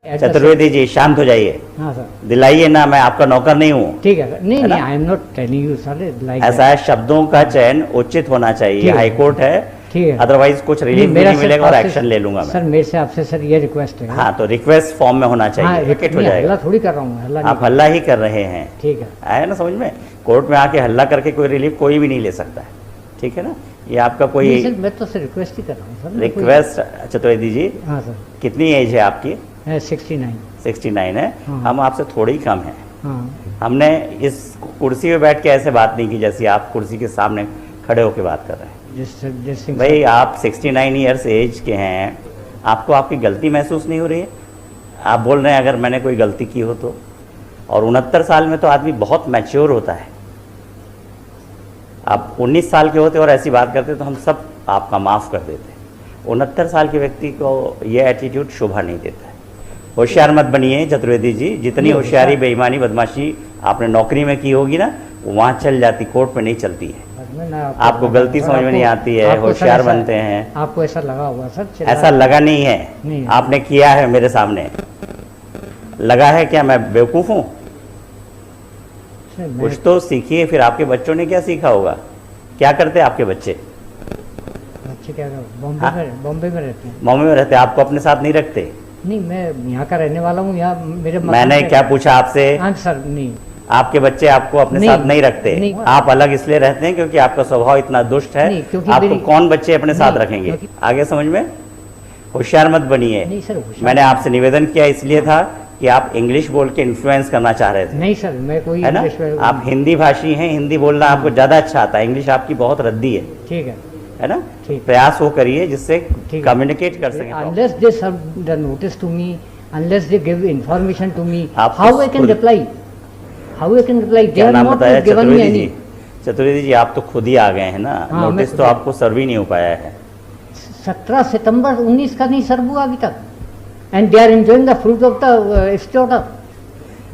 चतुर्वेदी जी शांत हो जाइए। हाँ सर। दिलाइए ना, मैं आपका नौकर नहीं हूँ। ठीक है सर। नहीं I am not telling you sir like ऐसा है, शब्दों का चयन उचित होना चाहिए। ठीक है। हाईकोर्ट है, ठीक है। अदरवाइज कुछ रिलीफ भी नहीं मिलेगा और एक्शन ले लूंगा सर मैं। मेरे से आपसे सर ये रिक्वेस्ट है। हाँ, तो रिक्वेस्ट फॉर्म में होना चाहिए, विकेट हो हल्ला जाएगा। थोड़ी कर रहा हूँ, हल्ला आप हल्ला ही कर रहे हैं। ठीक है। आया ना समझ में? कोर्ट में आके हल्ला करके कोई रिलीफ कोई भी नहीं ले सकता है, ठीक है ना? ये आपका कोई नहीं सर, मैं तो सर रिक्वेस्ट ही कर रहा हूँ सर। रिक्वेस्ट। चतुर्वेदी जी, हाँ सर। कितनी एज है आपकी? 69। 69 है। हाँ। हम आपसे थोड़ी ही कम हैं। हाँ हमने इस कुर्सी पे बैठ के ऐसे बात नहीं की जैसी आप कुर्सी के सामने खड़े होकर बात कर रहे हैं। जिस भाई आप 69 ईयर्स एज के हैं, आपको आपकी गलती महसूस नहीं हो रही है? आप बोल रहे हैं अगर मैंने कोई गलती की हो तो। और 69 साल में तो आदमी बहुत मैच्योर होता है। आप 19 साल के होते और ऐसी बात करते तो हम सब आपका माफ़ कर देते। 69 साल के व्यक्ति को ये एटीट्यूड शोभा नहीं देता है। होशियार मत बनिए चतुर्वेदी जी। जितनी होशियारी, बेईमानी, बदमाशी आपने नौकरी में की होगी ना, वहाँ चल जाती, कोर्ट में नहीं चलती है। आपको गलती समझ में नहीं आती है, होशियार बनते हैं। आपको ऐसा लगा होगा सर? ऐसा लगा नहीं है, आपने किया है मेरे सामने। लगा है क्या मैं बेवकूफ़ हूँ? कुछ तो सीखिए। फिर आपके बच्चों ने क्या सीखा होगा? क्या करते हैं आपके बच्चे? बच्चे क्या बॉम्बे में रहते हैं। बॉम्बे में रहते हैं, आपको अपने साथ नहीं रखते? नहीं, मैं यहाँ का रहने वाला हूँ। यहाँ मेरे मैंने क्या पूछा आपसे? हाँ सर। नहीं, आपके बच्चे आपको अपने साथ नहीं रखते? नहीं। आप अलग इसलिए रहते हैं क्योंकि आपका स्वभाव इतना दुष्ट है। आपको कौन बच्चे अपने साथ रखेंगे? आगे समझ में? होशियार मत बनिए। नहीं सर, मैंने आपसे निवेदन किया इसलिए था कि आप इंग्लिश बोल के इन्फ्लुएंस करना चाह रहे थे। नहीं सर, मैं कोई है ना? आप हिंदी भाषी हैं, हिंदी बोलना आपको ज़्यादा अच्छा आता है। इंग्लिश आपकी बहुत रद्दी है। ठीक है ना? ठीक। प्रयास वो करिए जिससे कम्युनिकेट कर सकें। Unless they serve the notice to me, unless they give information to me, आप how I can reply? How I can reply? They क्या have नाम not बताया? given me Chaturvedi any. जी। चतुर्वेदी जी, आप तो खुद ही आ गए हैं ना। हाँ, नोटिस तो आपको सर्व ही नहीं हो पाया है। 17 सितंबर 19 का नहीं सर्व हुआ अभी तक। And they are enjoying the fruit of the stay order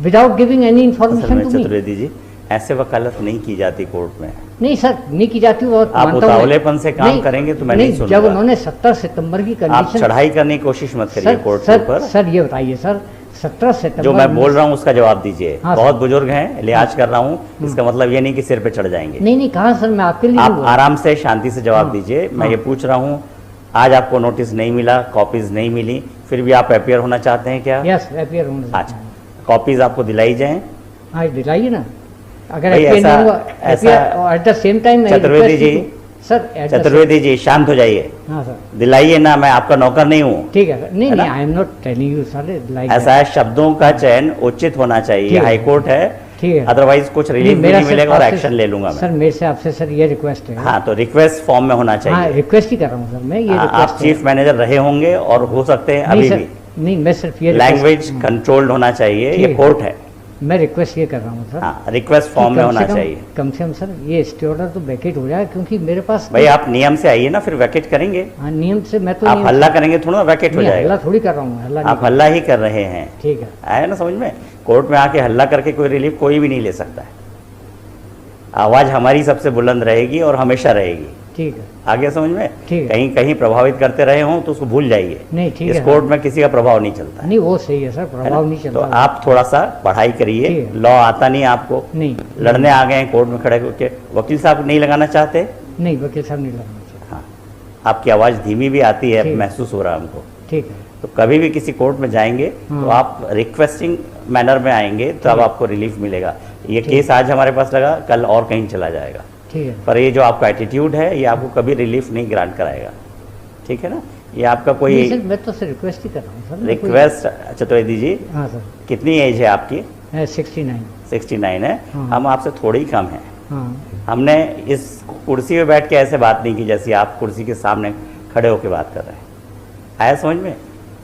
without giving any information to me. Chaturvedi ji, ऐसे वकालत नहीं की जाती कोर्ट में। नहीं सर, नहीं की जाती। और आप उतावलेपन से काम करेंगे तो मैं नहीं सुनूंगा। जब उन्होंने 17 सितंबर की आप कंडीशन, चढ़ाई करने की कोशिश मत करिए कोर्ट के ऊपर। सर ये बताइए सर, 17 सितंबर जो मैं बोल रहा हूँ उसका जवाब दीजिए। हाँ, बहुत बुजुर्ग हैं, लिहाज कर रहा हूँ, इसका मतलब ये नहीं कि सिर पे चढ़ जाएंगे। नहीं कहा सर, मैं आपके लिए आप आराम से शांति से जवाब दीजिए। मैं ये पूछ रहा हूँ, आज आपको नोटिस नहीं मिला, कॉपीज नहीं मिली, फिर भी आप अपियर होना चाहते हैं क्या? यस, अपियर होना। अच्छा, कॉपीज आपको दिलाई जाए? हाँ दिलाइए ना। अगर ऐसा at the same time Chaturvedi ji, sir Chaturvedi ji शांत हो जाइए। हाँ सर। दिलाइए ना, मैं आपका नौकर नहीं हूँ। ठीक है। नहीं I am not telling you sir like ऐसा है, शब्दों का चयन उचित होना चाहिए। हाईकोर्ट है, ठीक है, अदरवाइज कुछ रिलीफ भी नहीं मिलेगा और एक्शन ले लूंगा मैं। सर मेरे से आपसे सर ये रिक्वेस्ट है। हाँ, तो रिक्वेस्ट फॉर्म में होना चाहिए। हाँ, रिक्वेस्ट ही कर रहा हूँ सर मैं। ये आप चीफ मैनेजर रहे होंगे और हो सकते हैं अभी भी। नहीं, मैं सिर्फ ये लैंग्वेज कंट्रोल्ड होना चाहिए, ये कोर्ट है। मैं रिक्वेस्ट ये कर रहा हूँ सर। हाँ, रिक्वेस्ट फॉर्म में होना चाहिए। कम से कम सर ये स्टे ऑर्डर तो वैकेट हो जाए, क्योंकि मेरे पास भाई आप नियम से आइए ना, फिर वैकेट करेंगे। हाँ, नियम से मैं तो आप हल्ला करेंगे थोड़ा वैकेट हो जाएगा। हल्ला थोड़ी कर रहा हूँ, हल्ला आप हल्ला ही कर रहे हैं। ठीक है। आया ना समझ में? कोर्ट में आके हल्ला करके कोई रिलीफ कोई भी नहीं ले सकता है। आवाज हमारी सबसे बुलंद रहेगी और हमेशा रहेगी। ठीक है। आगे समझ में? ठीक है। कहीं कहीं प्रभावित करते रहे हों तो उसको भूल जाइए। नहीं, ठीक है। इस कोर्ट में किसी का प्रभाव नहीं चलता है। नहीं, वो सही है सर, प्रभाव नहीं चलता। तो आप थोड़ा सा पढ़ाई करिए। लॉ आता नहीं आपको? नहीं। लड़ने आ गए हैं कोर्ट में खड़े होकर। वकील साहब नहीं लगाना चाहते? नहीं, वकील साहब नहीं लगाना चाहते। हाँ, आपकी आवाज़ धीमी भी आती है, महसूस हो रहा है हमको। ठीक है। तो कभी भी किसी कोर्ट में जाएंगे तो आप रिक्वेस्टिंग मैनर में आएंगे, तब आपको रिलीफ मिलेगा। ये केस आज हमारे पास लगा, कल और कहीं चला जाएगा। ठीक है। पर ये जो आपका एटीट्यूड है, ये आपको कभी रिलीफ नहीं ग्रांट कराएगा। ठीक है ना? ये आपका कोई सर, मैं तो रिक्वेस्ट ही कर रहा हूँ सर। रिक्वेस्ट। चतुर्वेदी जी, हाँ सर। कितनी एज है आपकी? 69। 69 है। हाँ। हम आपसे थोड़ी ही कम हैं। हाँ। हमने इस कुर्सी पे बैठ के ऐसे बात नहीं की जैसी आप कुर्सी के सामने खड़े होकर बात कर रहे हैं। आया समझ में?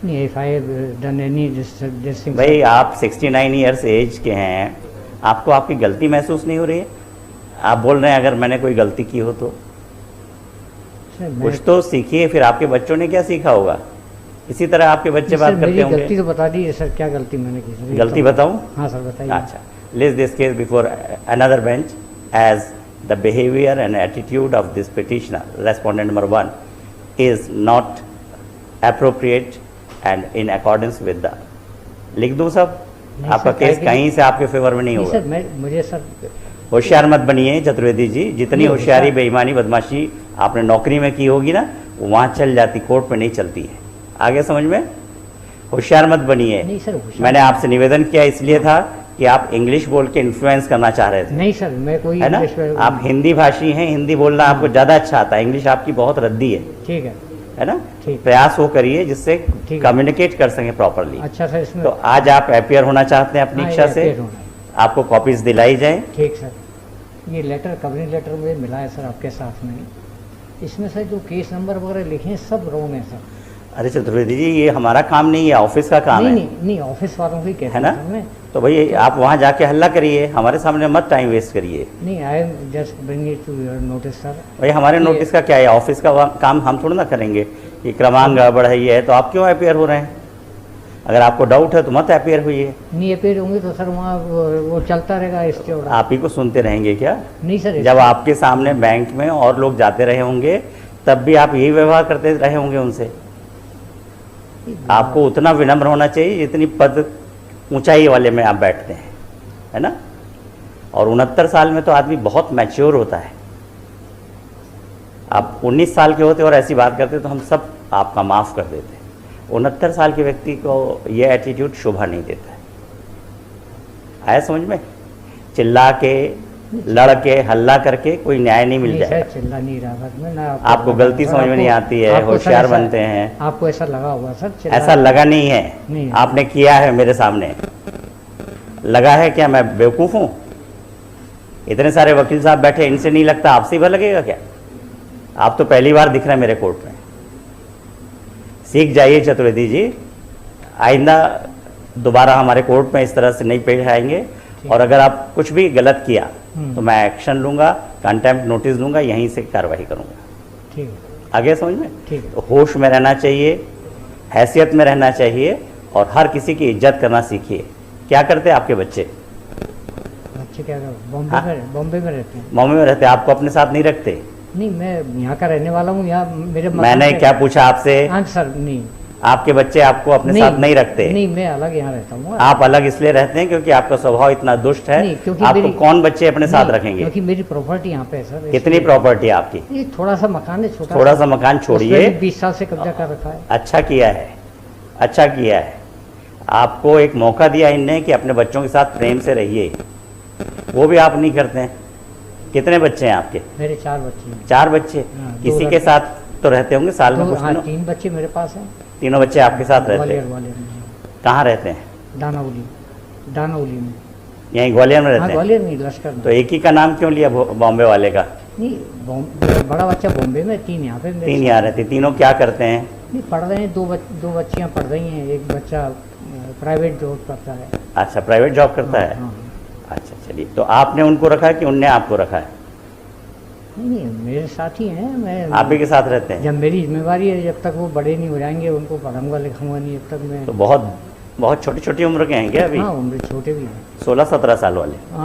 नहीं, if I have done any this thing, भाई आप 69 ईयर्स एज के हैं, आपको आपकी गलती महसूस नहीं हो रही है? आप बोल रहे हैं अगर मैंने कोई गलती की हो तो। कुछ तो सीखिए। फिर आपके बच्चों ने क्या सीखा होगा? इसी तरह आपके बच्चे बात करते होंगे। गलती तो बता दीजिए सर, क्या गलती मैंने की? गलती बताऊं? हाँ सर, बताइए। अच्छा, list this case before another bench as the behaviour and attitude of this petitioner, respondent number 1, is not appropriate and in accordance with the लिख दूं सब? नहीं आपका सर, केस काहे कहीं से आपके फेवर में नहीं नहीं होगा। सर, मैं मुझे सर होशियार मत बनिए चतुर्वेदी जी, जितनी नहीं, होशियारी होशियार- बेईमानी बदमाशी आपने नौकरी में की होगी ना, वो वहाँ चल जाती, कोर्ट में नहीं चलती है। आगे समझ में? होशियार मत बनिए। नहीं सर, होशियार- मैंने आपसे निवेदन किया इसलिए था कि आप इंग्लिश बोल के इन्फ्लुएंस करना चाह रहे थे, नहीं सर, मैं कोई है ना? इंग्लिश में- आप हिंदी भाषी हैं, हिंदी बोलना आपको ज़्यादा अच्छा आता है, इंग्लिश आपकी बहुत रद्दी ठीक है, है ना? ठीक। प्रयास वो करिए जिससे ठीक है। कम्युनिकेट कर सकें प्रॉपरली। अच्छा सर, इसमें तो आज आप अपियर होना चाहते हैं अपनी हाँ, इच्छा ये से, appear होना है। आपको कॉपीज दिलाई जाए। ठीक सर, ये लेटर कवरिंग लेटर मुझे मिला है सर आपके साथ में। इसमें सर जो केस नंबर वगैरह लिखे हैं सब रॉन्ग है सर। अरे चतुर्वेदी जी, ये हमारा काम नहीं है, ऑफिस का काम नहीं है, नहीं नहीं, ऑफिस वालों को ही कहते है ना? हैं सर मैं। तो भाई आप वहाँ जाके हल्ला करिए, हमारे सामने मत टाइम वेस्ट करिए। नहीं, I am just bring it to your notice sir. भाई हमारे ये- नोटिस का क्या है? ऑफिस का काम हम थोड़ा ना करेंगे कि क्रमांक गड़बड़ है, ये है, तो आप क्यों अपियर हो रहे हैं? अगर आपको डाउट है तो मत अपियर होइए। नहीं अपेयर होंगे तो सर वहाँ वो चलता रहेगा स्टे ऑर्डर। आप ही को सुनते रहेंगे क्या? नहीं सर, जब आपके सामने बैंक में और लोग जाते रहे होंगे तब भी आप यही व्यवहार करते रहे होंगे उनसे। आपको उतना विनम्र होना चाहिए जितनी पद ऊंचाई वाले में आप बैठते हैं, है ना? और 69 साल में तो आदमी बहुत मैच्योर होता है। आप 19 साल के होते और ऐसी बात करते तो हम सब आपका माफ़ कर देते। 69 साल के व्यक्ति को ये एटीट्यूड शोभा नहीं देता है। आया समझ में? चिल्ला के, लड़ के, हल्ला करके कोई न्याय नहीं मिल नहीं जाएगा। सर, चिल्ला नहीं रहा सर मैं ना। आपको गलती सर, समझ में नहीं आती है, आपको सर होशियार ऐसा- बनते हैं। आपको ऐसा लगा हुआ सर? ऐसा लगा नहीं है, नहीं। आपने किया है मेरे सामने। लगा है क्या मैं बेवकूफ़ हूँ? इतने सारे वकील साहब बैठे, इनसे नहीं लगता, आपसे भला लगेगा क्या? आप तो पहली बार दिख रहे हैं मेरे कोर्ट में। सीख जाइए चतुर्वेदी जी, आइंदा दोबारा हमारे कोर्ट में इस तरह से नहीं पेश आएंगे। और अगर आप कुछ भी गलत किया तो मैं एक्शन लूँगा, कंटेम्प्ट नोटिस दूंगा, यहीं से कार्रवाई करूँगा। ठीक है, आगे समझ में? ठीक है। तो होश में रहना चाहिए, हैसियत में रहना चाहिए और हर किसी की इज्जत करना सीखिए। क्या करते हैं आपके बच्चे? अच्छे क्या कर बॉम्बे हाँ? में, बॉम्बे में रहते हैं? बॉम्बे में रहते हैं, आपको अपने साथ नहीं रखते? नहीं, मैं यहाँ का रहने वाला हूँ, यहाँ मेरे मकान मैंने पे- क्या पूछा आपसे? हाँ सर, नहीं आपके बच्चे आपको अपने साथ नहीं रखते? नहीं, मैं अलग यहाँ रहता हूँ। आप अलग इसलिए रहते हैं क्योंकि आपका स्वभाव इतना दुष्ट है। नहीं, क्योंकि आपको मेरी- कौन बच्चे अपने साथ नहीं, रखेंगे? क्योंकि मेरी प्रॉपर्टी यहाँ पे है सर। कितनी इसलिए- प्रॉपर्टी है आपकी? ये थोड़ा सा मकान है, छोटा थोड़ा सा मकान छोड़िए। 20 साल से कब्जा कर रखा है। अच्छा किया है, अच्छा किया है। आपको एक मौका दिया इनने कि अपने बच्चों के साथ प्रेम से रहिए, वो भी आप नहीं करते हैं। कितने बच्चे हैं आपके? मेरे 4 बच्चे हैं। 4 बच्चे। हाँ, 2 किसी के लड़के। साथ तो रहते होंगे साल में दो, कुछ हाँ, दिनों? 3 बच्चे मेरे पास हैं। तीनों बच्चे आपके साथ रहते ग्वालियर हैं? में, कहाँ रहते हैं? दानाउली में। यहीं ग्वालियर में हाँ, रहते हैं? ग्वालियर में, लश्कर में। तो एक ही का नाम क्यों लिया बॉम्बे वाले का? नहीं, बड़ा बच्चा बॉम्बे में, 3 यहाँ पे मेरे 3 साथ। यहाँ रहते। तीनों क्या करते हैं? नहीं, पढ़ रहे हैं। 2 बच्चियाँ पढ़ रही हैं, एक बच्चा प्राइवेट जॉब करता है। अच्छा, प्राइवेट जॉब करता है। हाँ, अच्छा चलिए, तो आपने उनको रखा है कि उनने आपको रखा है? नहीं, मेरे साथ ही हैं। मैं आप ही के साथ रहते हैं? जब मेरी जिम्मेवारी है, जब तक वो बड़े नहीं हो जाएंगे उनको पढ़ाऊंगा लिखाऊंगा नहीं, जब तक मैं। तो बहुत छोटी छोटी उम्र के हैं क्या अभी? हाँ, उम्र छोटे भी हैं। 16-17 साल वाले? हाँ।